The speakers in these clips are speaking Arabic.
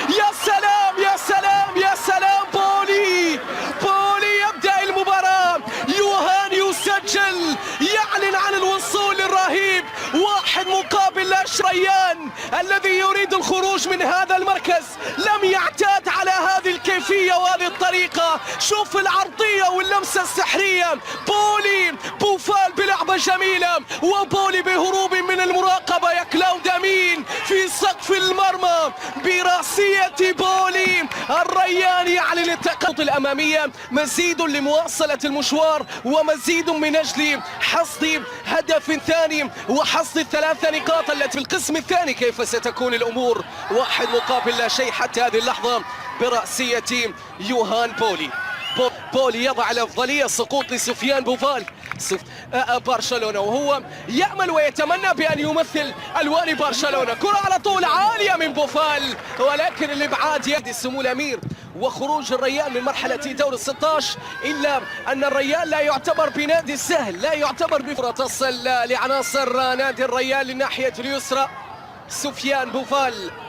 يا سلام يا سلام يا سلام. بولي يبدأ المباراة. يوهان يسجل، يعلن عن الوصول الرهيب. 1-1 ريان الذي يريد الخروج من هذا المركز لم يعتاد على هذه الكيفية وهذه الطريقة. شوف العرضية واللمسة السحرية. بوفال بلعبة جميلة، وبولي بهروب من المراقبة. يا كلاود أمين في سقف المرمى براسية بولي. الريان يعلن التقدم الأمامية. مزيد لمواصلة المشوار ومزيد من أجل حصد هدف ثاني وحصد ال3 نقاط التي في القسم الثاني. كيف ستكون الأمور؟ 1-1 حتى هذه اللحظة برأسية يوهان بولي. بولي يضع الأفضلية، سقوط لسفيان بوفال. برشلونة وهو يأمل ويتمنى بأن يمثل ألوان برشلونة. كرة على طول عالية من بوفال، ولكن الإبعاد يدي السمو الأمير وخروج الريان من مرحلة دور ال16. إلا أن الريان لا يعتبر بنادي سهل، لا يعتبر بفرصة تصل لعناصر نادي الريان للناحية اليسرى. سفيان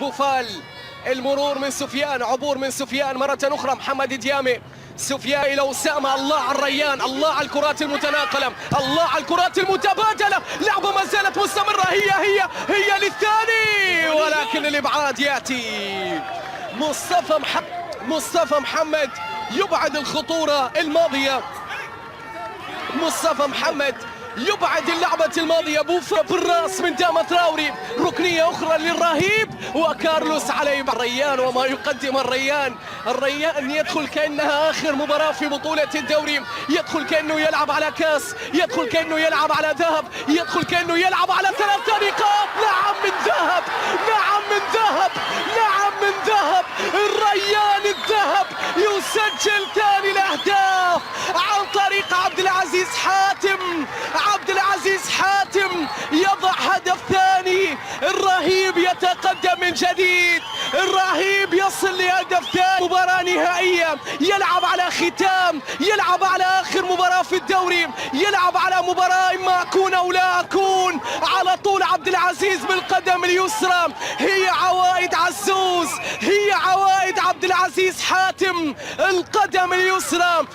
بوفال المرور من سفيان، عبور من سفيان مرة أخرى. محمد ديامي، سفيان إلى أسامة. الله على الريان، الله على الكرات المتناقلة، الله على الكرات المتبادلة. لعبة ما زالت مستمرة، هي للثاني، ولكن الإبعاد يأتي. مصطفى محمد يبعد الخطورة الماضية. مصطفى محمد يبعد اللعبة الماضية. بوفا بالراس من داما تراوري. ركنية أخرى للرهيب وكارلوس علي. الريان وما يقدم الريان يدخل كأنها آخر مباراة في بطولة الدوري. يدخل كأنه يلعب على كاس، يدخل كأنه يلعب على ذهب، يدخل كأنه يلعب على 3 نقاط. نعم من ذهب، نعم من ذهب، نعم من ذهب. الريان الذهب يسجل ثاني الأهداف عن طريق عبد العزيز حاتم يضع هدف ثاني. الرهيب يتقدم من جديد، الرهيب يصل لهدف ثاني. مباراة نهائية، يلعب على ختام، يلعب على آخر مباراة في الدوري، يلعب على مباراة إما أكون أو لا أكون. على طول عبد العزيز بالقدم اليسرى. هي عوائد عزوز، هي عوائد عبد العزيز حاتم. القدم اليسرى